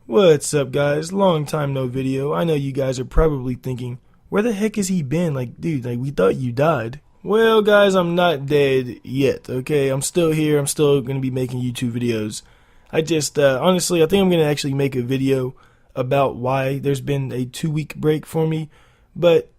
What's up, guys? Long time no video. I know you guys are probably thinking, where the heck has he been? Like, dude, we thought you died. Well, guys, I'm not dead yet, okay? I'm still here. I'm still going to be making YouTube videos. Honestly, I think I'm going to actually make a video about why there's been a 2-week break for me. But,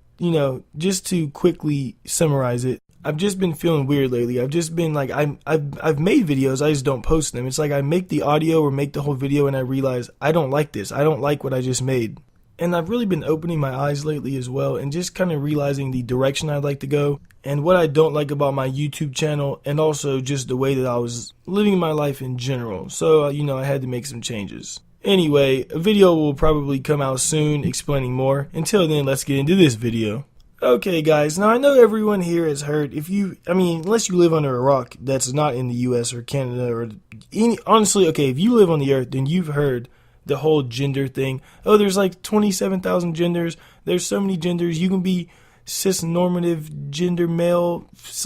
just to quickly summarize it, I've just been feeling weird lately. I've just been like, I've made videos, I just don't post them. It's like I make the audio or make the whole video and I realize I don't like this. I don't like what I just made. And I've really been opening my eyes lately as well and just kind of realizing the direction I'd like to go and what I don't like about my YouTube channel and also just the way that I was living my life in general. So, I had to make some changes. Anyway, a video will probably come out soon explaining more. Until then, let's get into this video. Okay, guys, now I know everyone here has heard, unless you live under a rock that's not in the US or Canada or honestly, okay, if you live on the earth, then you've heard the whole gender thing. Oh, there's like 27,000 genders. There's so many genders. You can be cis-normative gender male /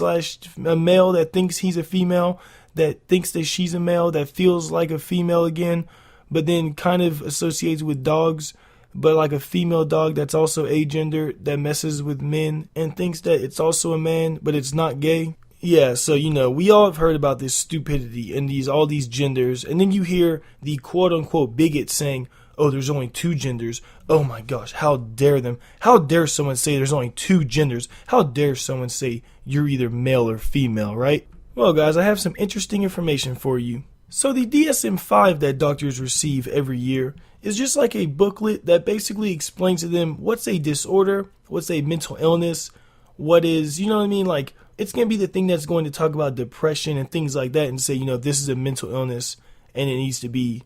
a male that thinks he's a female, that thinks that she's a male, that feels like a female again, but then kind of associates with dogs. But like a female dog that's also agender that messes with men and thinks that it's also a man, but it's not gay. Yeah, so we all have heard about this stupidity and all these genders, and then you hear the quote unquote bigots saying, "Oh, there's only 2 genders. Oh my gosh, how dare them? How dare someone say there's only 2 genders? How dare someone say you're either male or female, right?" Well, guys, I have some interesting information for you. So the DSM-5 that doctors receive every year is just like a booklet that basically explains to them what's a disorder, what's a mental illness, what is, like it's going to be the thing that's going to talk about depression and things like that and say, this is a mental illness and it needs to be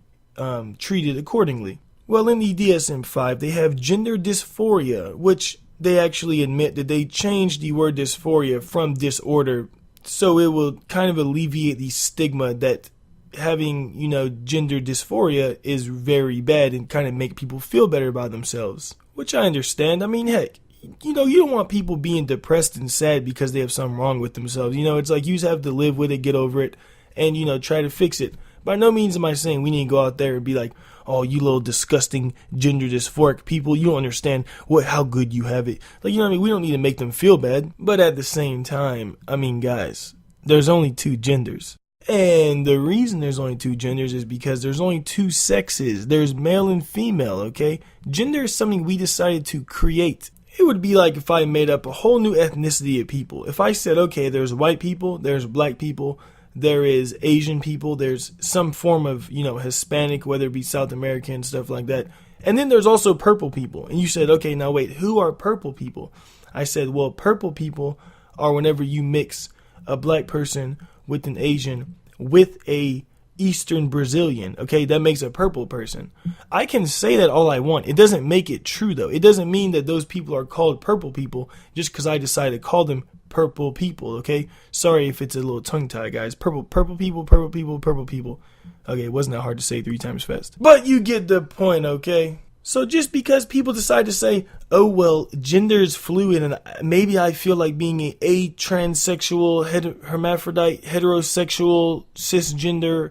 treated accordingly. Well, in the DSM-5, they have gender dysphoria, which they actually admit that they changed the word dysphoria from disorder so it will kind of alleviate the stigma that having, gender dysphoria is very bad and kind of make people feel better about themselves, which I understand. I mean, heck, you don't want people being depressed and sad because they have something wrong with themselves. It's like you just have to live with it, get over it, and, try to fix it. By no means am I saying we need to go out there and be like, "Oh, you little disgusting gender dysphoric people, you don't understand how good you have it." Like, we don't need to make them feel bad. But at the same time, guys, there's only 2 genders. And the reason there's only 2 genders is because there's only 2 sexes. There's male and female, okay? Gender is something we decided to create. It would be like if I made up a whole new ethnicity of people. If I said, okay, there's white people, there's black people, there is Asian people, there's some form of, Hispanic, whether it be South American, stuff like that. And then there's also purple people. And you said, okay, now wait, who are purple people? I said, well, purple people are whenever you mix a black person with an Asian with a Eastern Brazilian, okay, that makes a purple person. I can say that all I want. It doesn't make it true, though. It doesn't mean that those people are called purple people just because I decided to call them purple people, okay? Sorry if it's a little tongue-tied, guys. Purple people, purple people, purple people. Okay, it wasn't that hard to say 3 times fast. But you get the point, okay? So just because people decide to say, "Oh, well, gender is fluid and maybe I feel like being a transsexual, hermaphrodite, heterosexual, cisgender,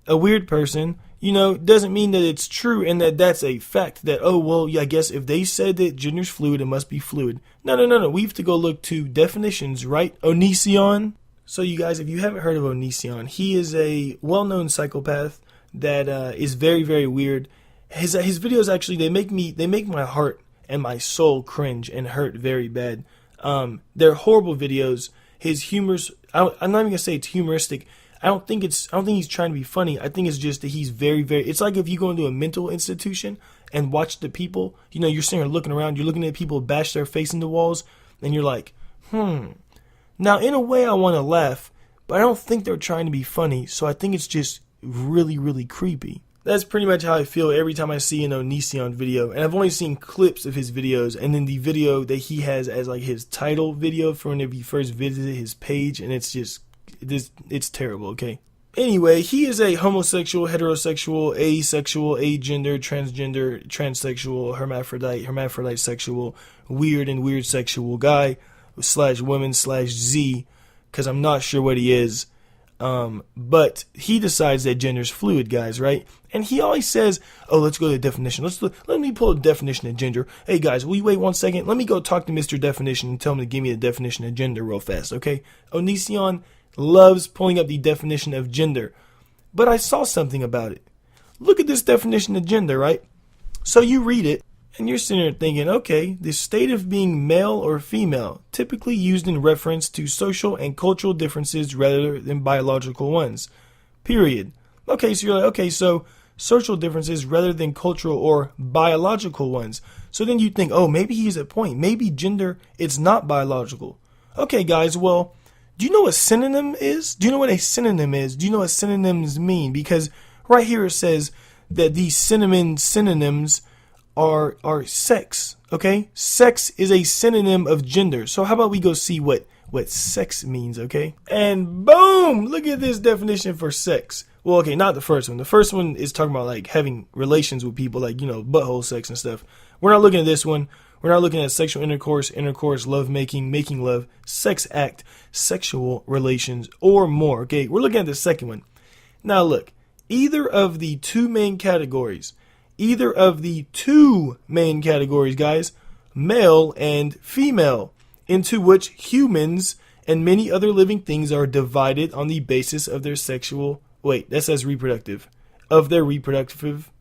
a weird person," doesn't mean that it's true and that that's a fact. That, oh, well, yeah, I guess if they said that gender's fluid, it must be fluid. No. We have to go look to definitions, right? Onision. So you guys, if you haven't heard of Onision, he is a well-known psychopath that is very, very weird. His videos actually they make my heart and my soul cringe and hurt very bad. They're horrible videos. His humor's I'm not even gonna say it's humoristic. I don't think he's trying to be funny. I think it's just that he's very, very. It's like if you go into a mental institution and watch the people. You're sitting there looking around. You're looking at people bash their face into walls, and you're like, Now, in a way, I want to laugh, but I don't think they're trying to be funny. So I think it's just really, really creepy. That's pretty much how I feel every time I see an Onision video. And I've only seen clips of his videos and then the video that he has as like his title video for whenever you first visited his page. And it's terrible, okay? Anyway, he is a homosexual, heterosexual, asexual, agender, transgender, transsexual, hermaphrodite sexual, weird and weird sexual guy /woman/Z, because I'm not sure what he is. But he decides that gender's fluid, guys, right? And he always says, "Oh, let's go to the definition. Let me pull a definition of gender. Hey, guys, will you wait 1 second? Let me go talk to Mr. Definition and tell him to give me the definition of gender real fast, okay?" Onision loves pulling up the definition of gender. But I saw something about it. Look at this definition of gender, right? So you read it, and you're sitting there thinking, okay, the state of being male or female, typically used in reference to social and cultural differences rather than biological ones. Period. Okay, so you're like, okay, so social differences rather than cultural or biological ones. So then you think, oh, maybe he's at point. Maybe gender, it's not biological. Okay, guys, well, do you know what synonym is? Do you know what a synonym is? Do you know what synonyms mean? Because right here it says that these synonyms are sex, okay? Sex is a synonym of gender. So how about we go see what sex means, okay? And boom, look at this definition for sex. Well, okay, not the first one. The first one is talking about like having relations with people, like, you know, butthole sex and stuff. We're not looking at this one. We're not looking at sexual intercourse, love making, making love, sex act, sexual relations, or more, okay? We're looking at the second one. Now look, either of the two main categories, guys, male and female, into which humans and many other living things are divided on the basis of their sexual, that says reproductive, of their reproductive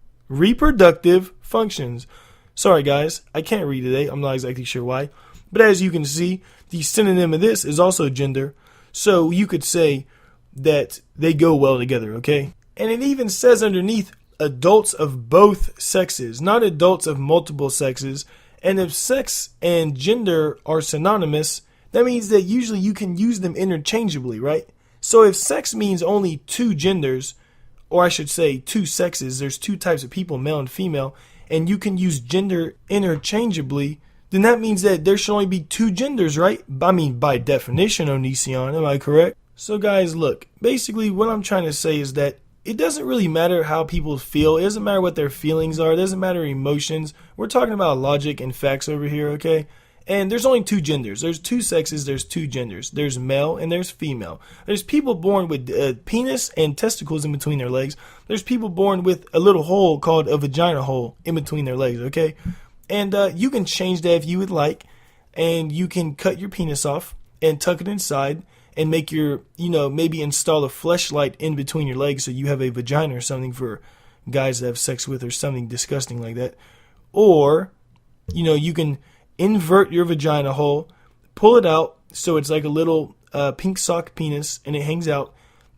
functions. Sorry guys, I can't read today, I'm not exactly sure why. But as you can see, the synonym of this is also gender, so you could say that they go well together, okay? And it even says underneath, adults of both sexes, not adults of multiple sexes. And if sex and gender are synonymous, that means that usually you can use them interchangeably, right? So if sex means only two genders, or I should say two sexes, there's two types of people, male and female, and you can use gender interchangeably, then that means that there should only be two genders, right? I mean, by definition, Onision, am I correct? So guys, look, basically what I'm trying to say is that it doesn't really matter how people feel. It doesn't matter what their feelings are. It doesn't matter emotions. We're talking about logic and facts over here, okay? And there's only two genders. There's two sexes. There's two genders. There's male and there's female. There's people born with a penis and testicles in between their legs. There's people born with a little hole called a vagina hole in between their legs, okay? And you can change that if you would like. And you can cut your penis off and tuck it inside and make your, maybe install a fleshlight in between your legs so you have a vagina or something for guys to have sex with or something disgusting like that. Or, you can invert your vagina hole, pull it out so it's like a little pink sock penis and it hangs out.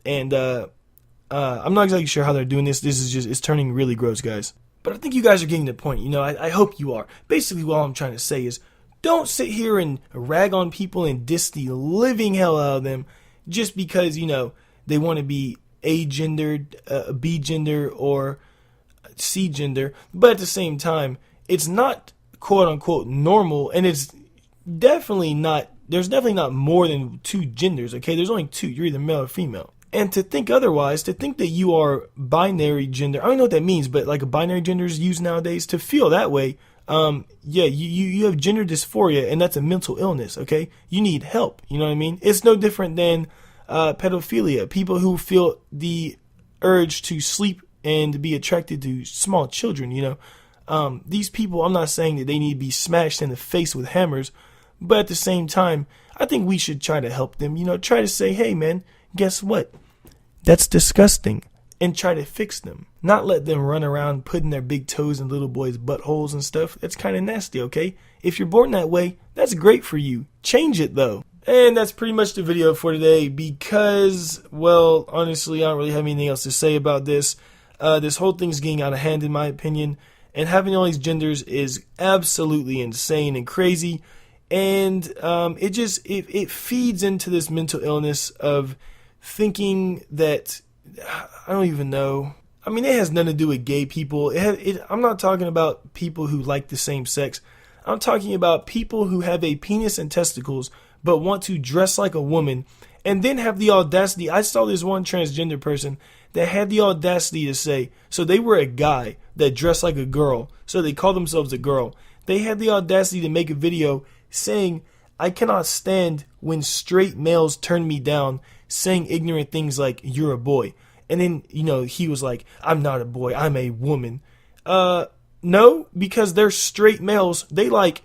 And I'm not exactly sure how they're doing this. It's turning really gross, guys. But I think you guys are getting the point. I hope you are. Basically, what I'm trying to say is, don't sit here and rag on people and diss the living hell out of them just because, they want to be A-gendered, B-gender, or C-gender. But at the same time, it's not quote-unquote normal, and it's definitely not, there's definitely not more than two genders, okay? There's only two. You're either male or female. And to think otherwise, to think that you are binary gender, I don't know what that means, but like a binary gender is used nowadays, to feel that way, you have gender dysphoria, and that's a mental illness, okay? You need help, you know what I mean? It's no different than pedophilia, people who feel the urge to sleep and be attracted to small children, These people, I'm not saying that they need to be smashed in the face with hammers, but at the same time, I think we should try to help them, try to say, hey man, guess what? That's disgusting. And try to fix them. Not let them run around putting their big toes in little boys' buttholes and stuff. That's kind of nasty, okay? If you're born that way, that's great for you. Change it, though. And that's pretty much the video for today because, well, honestly, I don't really have anything else to say about this. This whole thing's getting out of hand, in my opinion. And having all these genders is absolutely insane and crazy. And it feeds into this mental illness of thinking that, I don't even know. I mean, it has nothing to do with gay people. I'm not talking about people who like the same sex. I'm talking about people who have a penis and testicles but want to dress like a woman and then have the audacity. I saw this one transgender person that had the audacity to say, so they were a guy that dressed like a girl, so they call themselves a girl. They had the audacity to make a video saying, I cannot stand when straight males turn me down, saying ignorant things like, you're a boy. And then, he was like, I'm not a boy, I'm a woman. No, because they're straight males. They like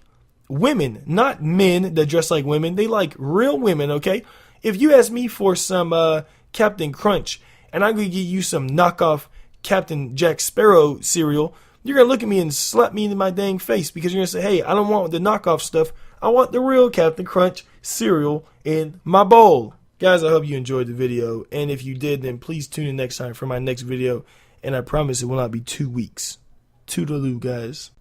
women, not men that dress like women. They like real women, okay? If you ask me for some Captain Crunch, and I'm going to give you some knockoff Captain Jack Sparrow cereal, you're going to look at me and slap me in my dang face, because you're going to say, hey, I don't want the knockoff stuff. I want the real Captain Crunch cereal in my bowl. Guys, I hope you enjoyed the video, and if you did, then please tune in next time for my next video, and I promise it will not be 2 weeks. Toodaloo, guys.